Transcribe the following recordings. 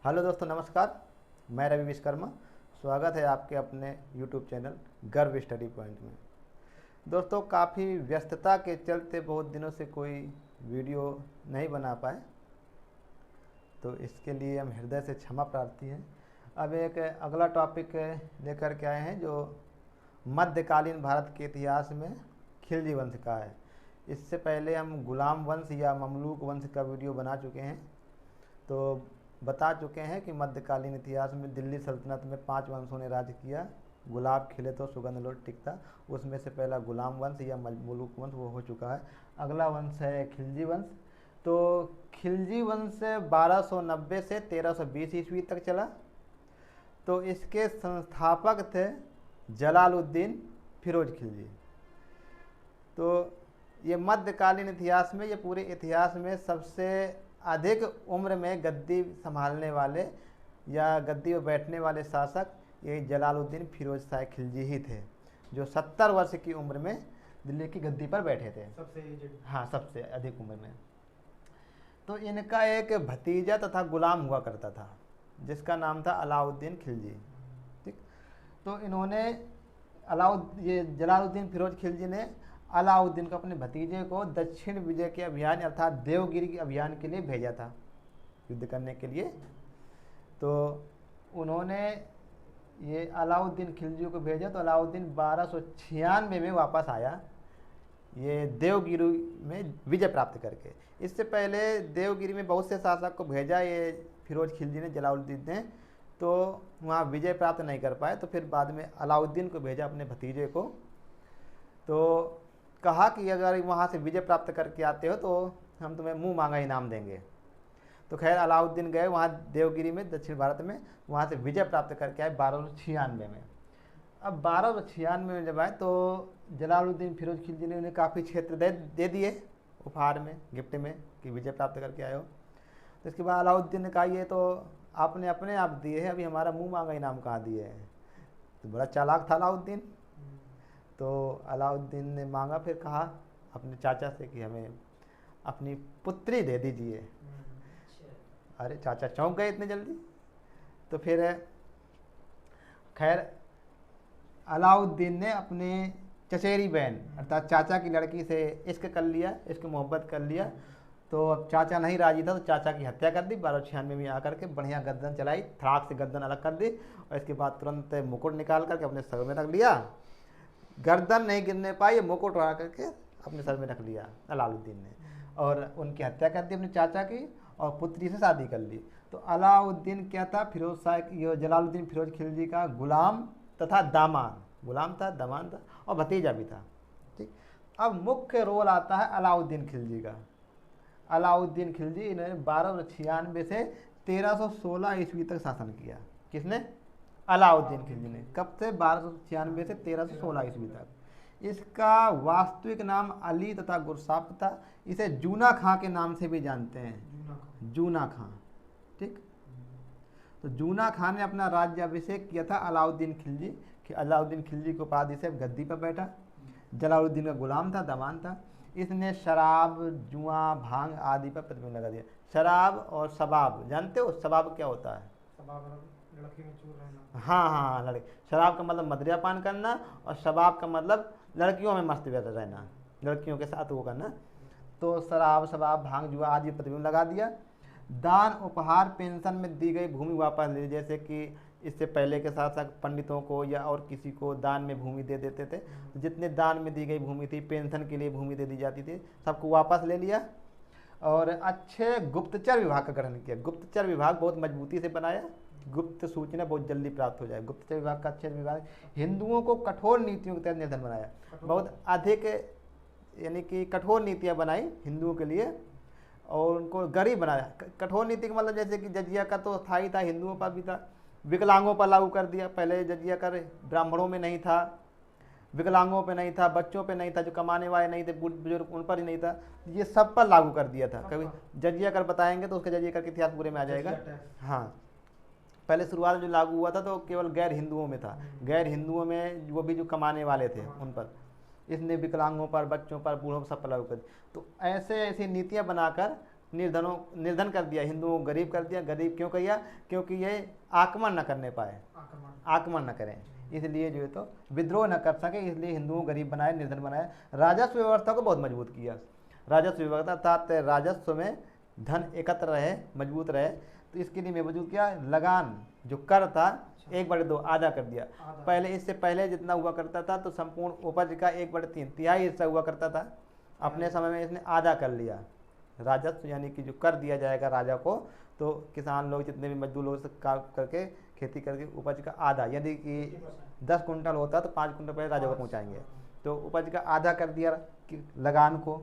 Hello दोस्तों, नमस्कार। मैं रवि विश्वकर्मा। स्वागत है आपके अपने यूट्यूब चैनल गर्व स्टडी पॉइंट में। दोस्तों, काफ़ी व्यस्तता के चलते बहुत दिनों से कोई वीडियो नहीं बना पाए, तो इसके लिए हम हृदय से क्षमा प्रार्थी हैं। अब एक अगला टॉपिक लेकर के आए हैं जो मध्यकालीन भारत के इतिहास में खिलजी वंश का है। इससे पहले हम गुलाम वंश या ममलूक वंश का वीडियो बना चुके हैं, तो बता चुके हैं कि मध्यकालीन इतिहास में दिल्ली सल्तनत में 5 वंशों ने राज्य किया। गुलाब खिले तो सुगंध लौट टिकता, उसमें से पहला गुलाम वंश या ममलूक वंश वो हो चुका है। अगला वंश है खिलजी वंश। तो खिलजी वंश 1290 से 1320 ईस्वी तक चला। तो इसके संस्थापक थे जलालुद्दीन फिरोज खिलजी। तो ये मध्यकालीन इतिहास में, ये पूरे इतिहास में सबसे अधिक उम्र में गद्दी संभालने वाले या गद्दी पर बैठने वाले शासक ये जलालुद्दीन फिरोज शाह खिलजी ही थे, जो 70 वर्ष की उम्र में दिल्ली की गद्दी पर बैठे थे। सबसे एजेड। हाँ, सबसे अधिक उम्र में। तो इनका एक भतीजा तथा गुलाम हुआ करता था जिसका नाम था अलाउद्दीन खिलजी। ठीक। तो इन्होंने ये जलालुद्दीन फिरोज खिलजी ने अलाउद्दीन को, अपने भतीजे को, दक्षिण विजय के अभियान अर्थात देवगिरी के अभियान के लिए भेजा था, युद्ध करने के लिए। तो उन्होंने ये अलाउद्दीन खिलजी को भेजा, तो अलाउद्दीन 1296 में वापस आया, ये देवगिरी में विजय प्राप्त करके। इससे पहले देवगिरी में बहुत से शासक को भेजा ये फिरोज खिलजी ने, जलालुद्दीन ने, तो वहाँ विजय प्राप्त नहीं कर पाए। तो फिर बाद में अलाउद्दीन को भेजा, अपने भतीजे को। तो कहा कि अगर वहाँ से विजय प्राप्त करके आते हो तो हम तुम्हें मुँह मांगा इनाम देंगे। तो खैर अलाउद्दीन गए वहाँ देवगिरी में, दक्षिण भारत में, वहाँ से विजय प्राप्त करके आए 1296 में। अब 1296 में जब आए तो जलालुद्दीन फिरोज खिलजी ने उन्हें काफ़ी क्षेत्र दे दिए उपहार में, गिफ्ट में, कि विजय प्राप्त करके आए हो। तो इसके बाद अलाउद्दीन ने कहा ये तो आपने अपने आप दिए हैं, अभी हमारा मुँह मांगा इनाम कहाँ दिए हैं। तो बड़ा चालाक था अलाउद्दीन। तो अलाउद्दीन ने मांगा, फिर कहा अपने चाचा से कि हमें अपनी पुत्री दे दीजिए। अरे चाचा चौंक गए इतने जल्दी। तो फिर खैर अलाउद्दीन ने अपने चचेरी बहन अर्थात चाचा की लड़की से इश्क कर लिया, इश्क मोहब्बत कर लिया। तो अब चाचा नहीं राजी था, तो चाचा की हत्या कर दी। 1296 में आकर के बढ़िया गर्दन चलाई, थड़ाक से गर्दन अलग कर दी, और इसके बाद तुरंत मुकुट निकाल करके अपने सर में रख लिया। गर्दन नहीं गिरने पाई, मुकुट उड़ा करके अपने सर में रख लिया अलाउद्दीन ने, और उनकी हत्या कर दी अपने चाचा की, और पुत्री से शादी कर ली। तो अलाउद्दीन क्या था, फिरोज शाह, जलालुद्दीन फिरोज खिलजी का गुलाम तथा दामाद, गुलाम था, दामाद था, और भतीजा भी था। ठीक। अब मुख्य रोल आता है अलाउद्दीन खिलजी का। अलाउद्दीन खिलजी इन्होंने 1296 से 1316 ईस्वी तक शासन किया। किसने? अलाउद्दीन खिलजी ने। कब से? 1296 से 1316 ईस्वी तक। इसका वास्तविक नाम अली तथा गुरसाप था। इसे जूना खां के नाम से भी जानते हैं, जूना खां। ठीक। तो जूना खां ने अपना राज्याभिषेक किया था अलाउद्दीन खिलजी, कि अलाउद्दीन खिलजी को उपाधि से गद्दी पर बैठा। जलालुद्दीन का गुलाम था, दामाद था। इसने शराब, जुआ, भांग आदि पर प्रतिबंध लगा दिया। शराब और शबाब, जानते हो शबाब क्या होता है? लड़की में चूर रहना। हाँ हाँ, लड़की। शराब का मतलब मदिरा पान करना, और शबाब का मतलब लड़कियों में मस्त रहना, लड़कियों के साथ वो करना। तो शराब, शबाब, भांग, जुआ आदि प्रतिबंध लगा दिया। दान, उपहार, पेंशन में दी गई भूमि वापस ले ली। जैसे कि इससे पहले के शासक पंडितों को या और किसी को दान में भूमि दे देते थे, तो जितने दान में दी गई भूमि थी, पेंशन के लिए भूमि दे दी जाती थी, सबको वापस ले लिया। और अच्छे गुप्तचर विभाग का गठन किया। गुप्तचर विभाग बहुत मजबूती से बनाया, गुप्त सूचना बहुत जल्दी प्राप्त हो जाए। गुप्तचर विभाग का अच्छे विभाग। हिंदुओं को कठोर नीतियों के तहत निर्धन बनाया, बहुत अधिक, यानी कि कठोर नीतियाँ बनाई हिंदुओं के लिए, और उनको गरीब बनाया। कठोर नीति का मतलब जैसे कि जजिया कर तो था ही था, हिंदुओं पर भी था। विकलांगों पर लागू कर दिया। पहले जजिया कर ब्राह्मणों में नहीं था, विकलांगों पे नहीं था, बच्चों पे नहीं था, जो कमाने वाले नहीं थे, बुजुर्ग, उन पर ही नहीं था। ये सब पर लागू कर दिया था। कभी जजिया कर बताएंगे तो उसका जजिया कर के इतिहास पूरे में आ जाएगा। हाँ, पहले शुरुआत में जो लागू हुआ था तो केवल गैर हिंदुओं में था। गैर हिंदुओं में वो भी जो कमाने वाले थे उन पर। इसने विकलांगों पर, बच्चों पर, बूढ़ों पर, सब पर लागू कर। तो ऐसे ऐसी नीतियाँ बनाकर निर्धन कर दिया, हिंदुओं को गरीब कर दिया। गरीब क्यों किया? क्योंकि ये आक्रमण न करने पाए, आक्रमण न करें, इसलिए जो है तो विद्रोह न कर सके, इसलिए हिंदुओं को गरीब बनाए, निर्धन बनाए। राजस्व व्यवस्था को बहुत मजबूत किया। राजस्व व्यवस्था अर्थात राजस्व में धन एकत्र रहे, मजबूत रहे, तो इसके लिए मजबूत किया। लगान जो कर था 1/2 आधा कर दिया। पहले, इससे पहले जितना हुआ करता था तो संपूर्ण उपज का 1/3 तिहाई हिस्सा हुआ करता था, अपने समय में इसने आधा कर लिया। राजस्व यानी कि जो कर दिया जाएगा राजा को, तो किसान लोग जितने भी मजदूर लोग से काम करके खेती करके उपज का आधा, यदि कि 10 कुंटल होता तो 5 कुंटल पहले राजा को पहुँचाएंगे, तो उपज का आधा कर दिया लगान को।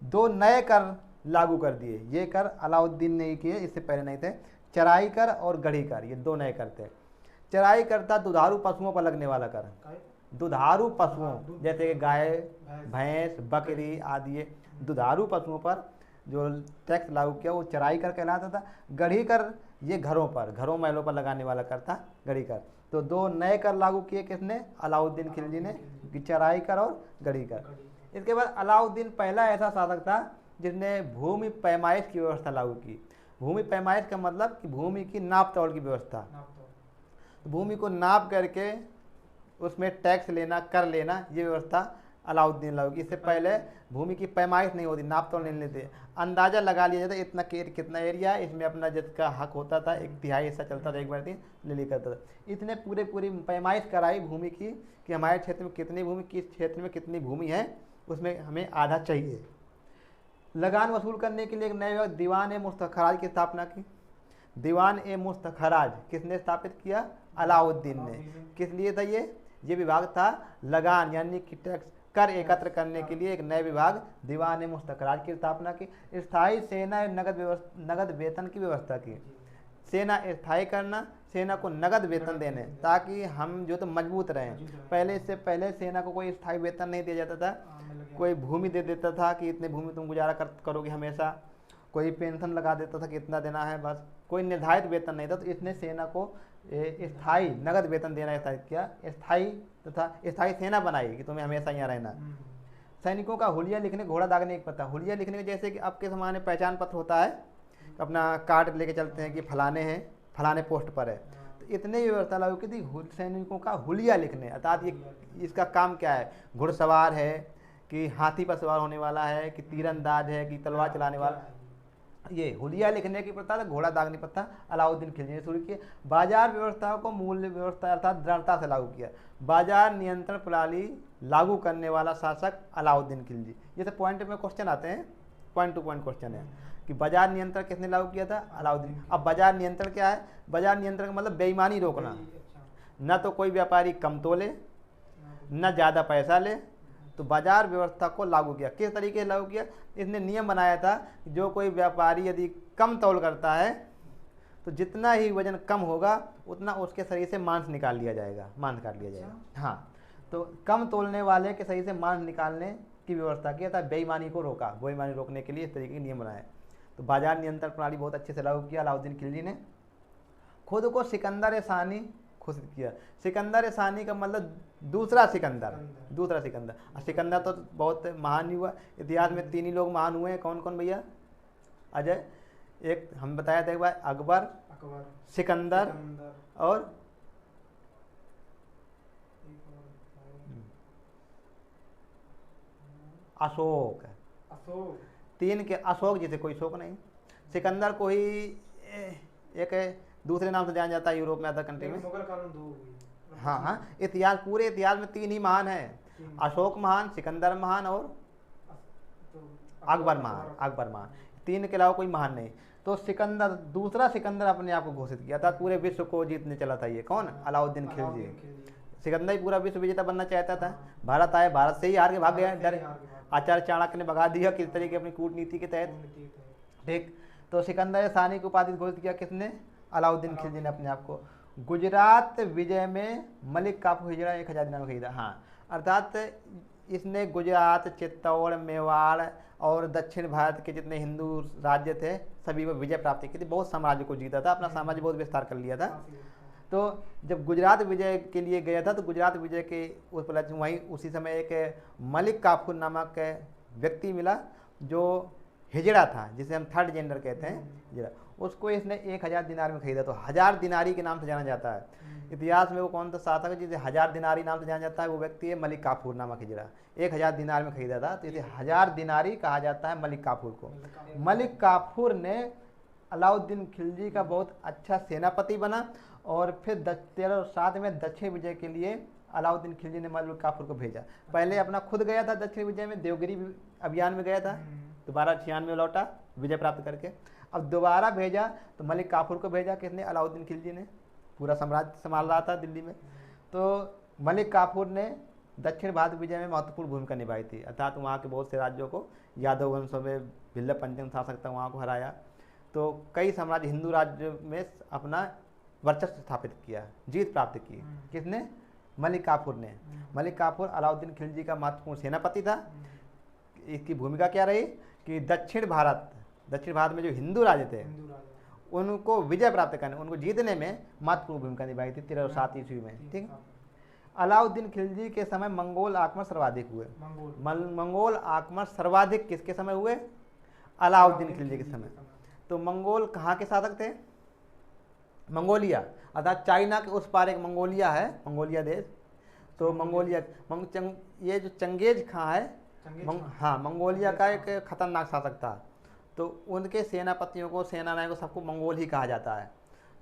2 नए कर लागू कर दिए। ये कर अलाउद्दीन ने ही किए, इससे पहले नहीं थे। चराई कर और गढ़ी कर, ये 2 नए कर थे। चराई कर था दुधारू पशुओं पर लगने वाला कर। दुधारू पशुओं जैसे कि गाय, भैंस, बकरी आदि, ये दुधारू पशुओं पर जो टैक्स लागू किया वो चराई कर कहलाता था। गढ़ी कर ये घरों पर, घरों महलों पर लगाने वाला कर था, गढ़ी कर। तो 2 नए कर लागू किए किसने? अलाउद्दीन खिलजी ने, कि चराई कर और गढ़ी कर। इसके बाद अलाउद्दीन पहला ऐसा शासक था जिसने भूमि पैमाइश की व्यवस्था लागू की। भूमि पैमाइश का मतलब कि भूमि की नाप तोल की व्यवस्था। भूमि को नाप करके उसमें टैक्स लेना, कर लेना, ये व्यवस्था अलाउद्दीन लागू की। इससे पहले भूमि की पैमाइश नहीं होती, नाप तोल नहीं लेते, अंदाजा लगा लिया जाता इतना कितना एरिया है, इसमें अपना जिसका हक होता था 1/3 हिस्सा चलता था, 1/3 ले लिया करता था। इतने पूरी पैमाइश कराई भूमि की कि हमारे क्षेत्र में कितनी भूमि, किस क्षेत्र में कितनी भूमि है, उसमें हमें आधा चाहिए। लगान वसूल करने के लिए एक नए दीवान ए मुस्तखराज की स्थापना की। दीवान ए मुस्तखराज किसने स्थापित किया? अलाउद्दीन ने। किस लिए था ये विभाग था लगान यानी कि टैक्स, कर एकत्र करने के लिए एक नए विभाग दीवान ए मुस्तखराज की स्थापना की। स्थायी सेना नगद वेतन की व्यवस्था की। सेना स्थायी करना, सेना को नगद वेतन देने, ताकि हम जो तो मजबूत रहें। पहले, इससे पहले सेना को कोई स्थायी वेतन नहीं दिया जाता था, कोई भूमि दे देता था कि इतने भूमि तुम गुजारा करोगे हमेशा, कोई पेंशन लगा देता था कि इतना देना है, बस कोई निर्धारित वेतन नहीं था। तो इसने सेना को स्थायी नगद वेतन देना स्थापित किया। स्थायी तथा स्थायी सेना बनाई कि तुम्हें हमेशा यहाँ रहना। सैनिकों का हुलिया लिखने, घोड़ा दागने की पता। हुलिया लिखने में जैसे कि आपके ज़माने पहचान पत्र होता है, अपना कार्ड लेके चलते हैं कि फलाने हैं, फलाने पोस्ट पर है, तो इतने ही व्यवस्था लागू की थी सैनिकों का हुलिया लिखने। अर्थात ये इसका काम क्या है? घुड़सवार है कि हाथी पर सवार होने वाला है, कि तीरंदाज है, कि तलवार चलाने वाला, ये हुलिया लिखने की प्रथा था। घोड़ा दागने प्रथा अलाउद्दीन खिलजी ने शुरू किया। बाजार व्यवस्था को मूल्य व्यवस्था अर्थात दृढ़ता से लागू किया। बाजार नियंत्रण प्रणाली लागू करने वाला शासक अलाउद्दीन खिलजी। जैसे पॉइंट में क्वेश्चन आते हैं, पॉइंट टू पॉइंट क्वेश्चन है कि बाजार नियंत्रण किसने लागू किया था? अलाउद्दीन। अब बाजार नियंत्रण क्या है? बाजार नियंत्रण का मतलब बेईमानी रोकना, न तो कोई व्यापारी कम तोले, न ज़्यादा पैसा ले। तो बाजार व्यवस्था को लागू किया। किस तरीके से लागू किया? इसने नियम बनाया था कि जो कोई व्यापारी यदि कम तौल करता है तो जितना ही वजन कम होगा उतना उसके शरीर से मांस निकाल लिया जाएगा, मांस काट लिया जाएगा। हाँ, तो कम तोलने वाले के शरीर से मांस निकालने की व्यवस्था किया था। बेईमानी को रोका, बेईमानी रोकने के लिए इस तरीके के नियम बनाए। तो बाजार नियंत्रण प्रणाली बहुत अच्छे से लागू किया अलाउद्दीन खिलजी ने। खुद को सिकंदर सानी घोषित किया। सिकंदर सानी का मतलब दूसरा सिकंदर, दूसरा सिकंदर। और सिकंदर तो बहुत महान हुआ। इतिहास में 3 ही लोग महान हुए हैं। कौन कौन भैया? अजय, एक हम बताया था एक बार, अकबर, सिकंदर और अशोक। 3 के अशोक जिसे कोई शोक नहीं। सिकंदर को ही एक दूसरे नाम से जाना जाता है यूरोप में, अदर कंट्री में। हाँ हाँ, इतिहास, पूरे इतिहास में 3 ही महान हैं। अशोक महान, सिकंदर महान और अकबर महान। अकबर महान, 3 के अलावा कोई महान नहीं। तो सिकंदर, दूसरा सिकंदर अपने आप को घोषित किया था। पूरे विश्व को जीतने चला था ये। कौन? अलाउद्दीन खिलजी। सिकंदर ही पूरा विश्व विजेता बनना चाहता था। भारत आए, भारत से ही हार के भाग गया। डर आचार्य चाणक्य ने भगा दिया किस तरीके अपनी कूटनीति के तहत। ठीक, तो सिकंदर सानी की उपाधि घोषित किया किसने? अलाउद्दीन खिलजी ने अपने आप को। गुजरात विजय में मलिक काफू हिजड़ा 1000 दिनार में खरीदा। हाँ, अर्थात इसने गुजरात, चित्तौड़, मेवाड़ और दक्षिण भारत के जितने हिंदू राज्य थे सभी पर विजय प्राप्त की थी। बहुत साम्राज्य को जीता था, अपना साम्राज्य बहुत विस्तार कर लिया था। तो जब गुजरात विजय के लिए गया था तो गुजरात विजय के उस वहीं उसी समय एक मलिक काफूर नामक व्यक्ति मिला जो हिजड़ा था, जिसे हम थर्ड जेंडर कहते हैं, हिजड़ा, उसको इसने 1000 दिनार में खरीदा। तो 1000 दिनारी के नाम से जाना जाता है। इतिहास में वो कौन सा शासक है जिसे 1000 दिनारी नाम से जाना जाता है? वो व्यक्ति है मलिक काफूर नामक हिजड़ा। 1000 दिनार में खरीदा था, तो इसे 1000 दिनारी कहा जाता है मलिक काफूर को। मलिक काफूर ने अलाउद्दीन खिलजी का बहुत अच्छा सेनापति बना, और फिर 1307 में दक्षिण विजय के लिए अलाउद्दीन खिलजी ने मलिक काफूर को भेजा। पहले अपना खुद गया था दक्षिण विजय में, देवगिरी अभियान में गया था, दोबारा 96 में लौटा विजय प्राप्त करके। अब दोबारा भेजा तो मलिक काफूर को भेजा, किसने? अलाउद्दीन खिलजी ने। पूरा साम्राज्य संभाल रहा था दिल्ली में। तो मलिक काफूर ने दक्षिण भारत विजय में महत्वपूर्ण भूमिका निभाई थी, अर्थात वहाँ के बहुत से राज्यों को, यादव वंशों में भिल्ल पंचम शासक था, वहाँ को हराया। तो कई साम्राज्य हिंदू राज्य में अपना वर्चस्व स्थापित किया, जीत प्राप्त की। किसने? मलिक काफूर ने। मलिक काफूर अलाउद्दीन खिलजी का महत्वपूर्ण सेनापति था। इसकी भूमिका क्या रही कि दक्षिण भारत में जो हिंदू राज्य थे उनको विजय प्राप्त करने, उनको जीतने में महत्वपूर्ण भूमिका निभाई थी 1307 ईस्वी में। ठीक। अलाउद्दीन खिलजी के समय मंगोल आक्रमण सर्वाधिक हुए। मंगोल आक्रमण सर्वाधिक किसके समय हुए? अलाउद्दीन खिलजी के समय। तो मंगोल कहाँ के शासक थे? मंगोलिया, अर्थात चाइना के उस पार एक मंगोलिया है, मंगोलिया देश। तो मंगोलिया ये जो चंगेज खां है, हाँ, मंगोलिया का एक खतरनाक शासक था। तो उनके सेनापतियों को, सेनानायकों को, सबको मंगोल ही कहा जाता है।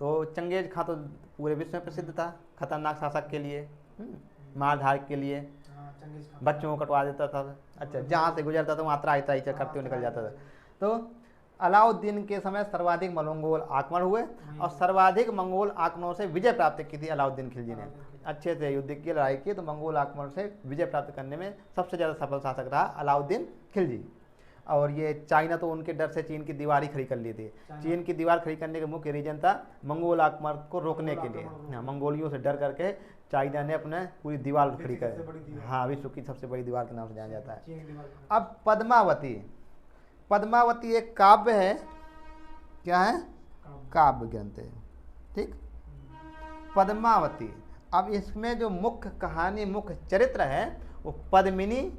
तो चंगेज खां तो पूरे विश्व में प्रसिद्ध था खतरनाक शासक के लिए, मारधाड़ के लिए, बच्चों को कटवा देता था। अच्छा, जहाँ से गुजरता था वहाँ त्राही करते हुए निकल जाता था। तो अलाउद्दीन के समय सर्वाधिक मंगोल आक्रमण हुए, और सर्वाधिक मंगोल आक्रमणों से विजय प्राप्त की थी अलाउद्दीन खिलजी ने। अच्छे से युद्ध की, लड़ाई की, तो मंगोल आक्रमण से विजय प्राप्त करने में सबसे ज़्यादा सफल शासक रहा अलाउद्दीन खिलजी। और ये चाइना तो उनके डर से चीन की दीवार ही खड़ी कर ली थी। चीन की दीवार खड़ी करने का मुख्य रीजन था मंगोल आक्रमण को रोकने के लिए। हाँ, मंगोलियों से डर करके चाइना ने अपने पूरी दीवार खड़ी कर, हाँ, विश्व की सबसे बड़ी दीवार के नाम से जाना जाता है। अब पद्मावती एक काव्य है। क्या है? काव्य ग्रंथ है। ठीक। पद्मावती, अब इसमें जो मुख्य कहानी, मुख्य चरित्र है वो पद्मिनी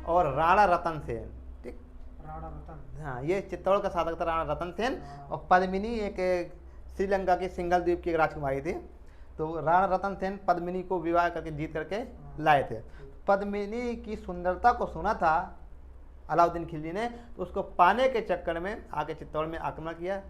और राणा रतन सेन। ठीक। राणा रतन, हाँ, ये चित्तौड़ का शासक था राणा रतन सेन, और पद्मिनी एक श्रीलंका की सिंघल द्वीप की एक राजकुमारी थी। तो राणा रतन सेन पद्मिनी को विवाह करके जीत करके लाए थे। पद्मिनी की सुंदरता को सुना था अलाउद्दीन खिलजी ने, तो उसको पाने के चक्कर में आके चित्तौड़ में आक्रमण किया।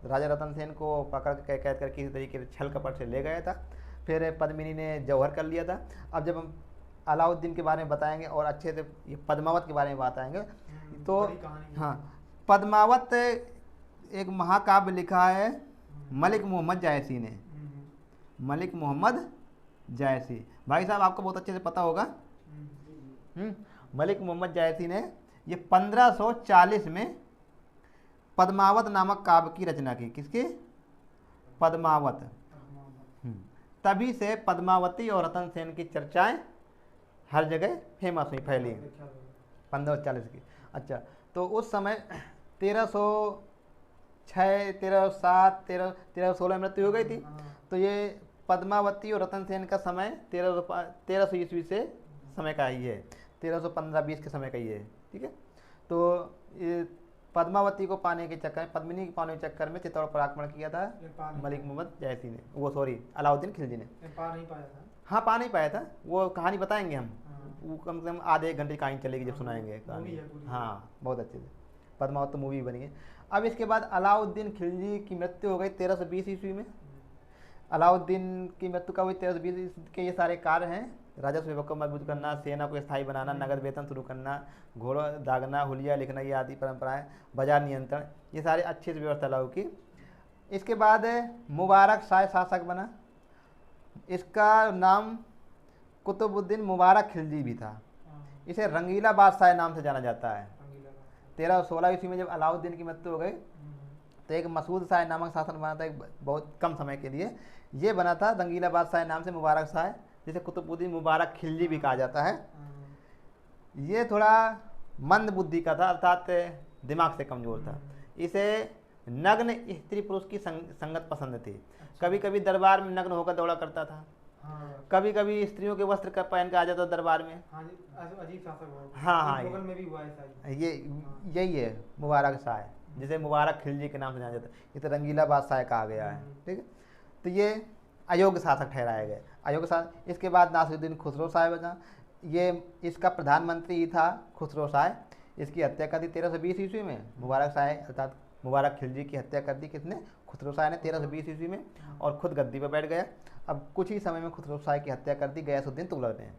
राजा रतन सेन को पकड़ के कैद कर किसी तरीके से छल कपट से ले गया था। फिर पद्मिनी ने जौहर कर लिया था। अब जब हम अलाउद्दीन के बारे में बताएंगे और अच्छे से ये पद्मावत के बारे में बताएंगे, तो हाँ, पद्मावत एक महाकाव्य लिखा है मलिक मोहम्मद जायसी ने। मलिक मोहम्मद जायसी, भाई साहब आपको बहुत अच्छे से पता होगा। मलिक मोहम्मद जायसी ने ये 1540 में पद्मावत नामक काव्य की रचना की। किसकी? पद्मावत। तभी से पद्मावती और रतन सेन की चर्चाएं हर जगह फेमस हुई, फैली 1540 की। अच्छा, तो उस समय 1306, 1307, 1316 में मृत्यु हो गई थी। तो ये पद्मावती और रतन सेन का समय 1300 ईस्वी से समय का ही है, 1315-20 के समय का ही है। ठीक है। तो ये पद्मावती को पाने के चक्कर में, पद्मिनी को पाने के चक्कर में चित्तौड़ पर आक्रमण किया था मलिक मोहम्मद जायसी ने, वो सॉरी अलाउद्दीन खिलजी ने। पा नहीं पाया था। हाँ, पा नहीं पाया था। वो कहानी बताएंगे हम, वो कम से कम आधे 1 घंटे की कहानी चलेगी जब सुनाएंगे कहानी। हाँ, बहुत अच्छे से। पद्मावत तो मूवी बनी है। अब इसके बाद अलाउद्दीन खिलजी की मृत्यु हो गई 1320 ईस्वी में। अलाउद्दीन की मृत्यु का हुई 1320 के ये सारे कार्य हैं: राजस्व विभाग को मजबूत करना, सेना को स्थायी बनाना, नगद वेतन शुरू करना, घोड़ों दागना, हुलिया लिखना, ये आदि परंपराएं, बाजार नियंत्रण, ये सारी अच्छी से व्यवस्था लागू की। इसके बाद मुबारक शाह शासक बना। इसका नाम कुतुबुद्दीन मुबारक खिलजी भी था। इसे रंगीला बादशाह नाम से जाना जाता है। 1316 ईस्वी में जब अलाउद्दीन की मृत्यु हो गई तो एक मसूद शाह नामक शासन बना था, एक बहुत कम समय के लिए। ये बना था रंगीला बादशाह नाम से मुबारक शाह, जिसे कुतुबुद्दीन मुबारक खिलजी भी कहा जाता है। ये थोड़ा मंद बुद्धि का था, अर्थात दिमाग से कमज़ोर था। इसे नग्न स्त्री पुरुष की संगत पसंद थी। कभी कभी दरबार में नग्न होकर दौड़ा करता था, हाँ कभी कभी स्त्रियों के वस्त्र का पहन के आ जाता दरबार में। हाँ जी, अजीब शासक हो। हाँ हाँ, मुगल में भी हुआ ऐसा ही। ये यही है मुबारक शाह, जिसे मुबारक खिलजी के नाम से जाना जाता है। इसे रंगीला बादशाह कहा गया है। ठीक है, तो ये अयोग्य शासक ठहराए गए, अयोग्य शासक। इसके बाद नासिरुद्दीन खुसरो शाह बना। ये इसका प्रधानमंत्री ही था खुसरो शाह। इसकी हत्या कर दी 1320 ईस्वी में। मुबारक शाह अर्थात मुबारक खिलजी की हत्या कर दी किसने? खुसरो शाह ने 1320 ईस्वी में, और खुद गद्दी पर बैठ गया। अब कुछ ही समय में खुसरो शाह की हत्या कर दी गयासुद्दीन तुगलक ने।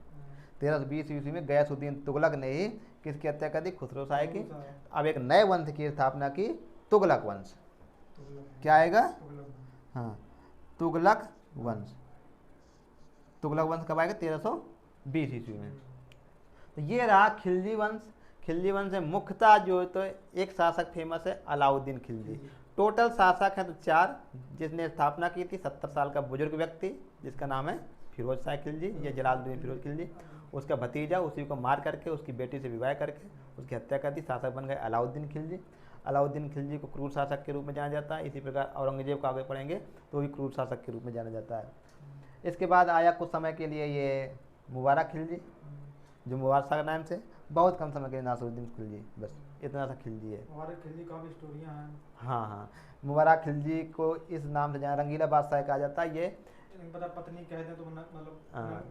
1320 ईस्वी में गयासुद्दीन तुगलक ने ही किसकी हत्या कर दी? खुसरो शाह की। अब एक नए वंश की स्थापना की, तुगलक वंश। क्या आएगा? हाँ, तुगलक वंश। तुगलक वंश कब आएगा? 1320 ईस्वी में। तो ये रहा खिलजी वंश। खिलजी वंश में मुख्यतः जो तो एक शासक फेमस है अलाउद्दीन खिलजी। टोटल शासक हैं तो 4, जिसने स्थापना की थी 70 साल का बुजुर्ग व्यक्ति जिसका नाम है फिरोज शाह खिलजी या जलालुद्दीन फिरोज खिलजी। उसका भतीजा उसी को मार करके उसकी बेटी से विवाह करके उसकी हत्या कर दी, शासक बन गए अलाउद्दीन खिलजी। अलाउद्दीन खिलजी को क्रूर शासक के रूप में जाना जाता है। इसी प्रकार औरंगजेब को आगे पढ़ेंगे तो भी क्रूर शासक के रूप में जाना जाता है। इसके बाद आया कुछ समय के लिए ये मुबारक खिलजी, जो मुबारक शाह के नाम से, बहुत कम समय के लिए नासिरुद्दीन खिलजी, बस इतना सा खिलजी है। मुबारक खिलजी का भी स्टोरियां हैं। हाँ हाँ, मुबारक खिलजी को इस नाम से जाना रंगीला बादशाह कहा जाता है। ये पता पत्नी कह दें तो मतलब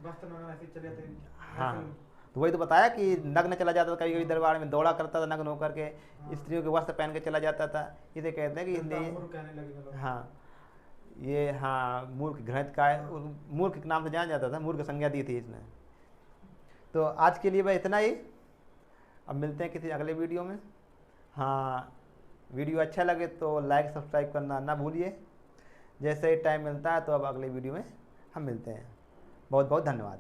वस्त्र में ऐसे चले थे। हाँ, तो वही तो बताया कि नग्न चला जाता था, कभी कभी दरबार में दौड़ा करता था नग्न होकर के, स्त्रियों के वस्त्र पहन के चला जाता था। इसे कहते हैं कि कहने लगे। हाँ, ये हाँ मूर्ख घृणित का है, मूर्ख के नाम से जाना जाता था, मूर्ख संज्ञा दी थी इसने। तो आज के लिए बस इतना ही। अब मिलते हैं किसी अगले वीडियो में। हाँ, वीडियो अच्छा लगे तो लाइक सब्सक्राइब करना ना भूलिए। जैसे ही टाइम मिलता है तो अब अगले वीडियो में हम मिलते हैं। बहुत बहुत धन्यवाद।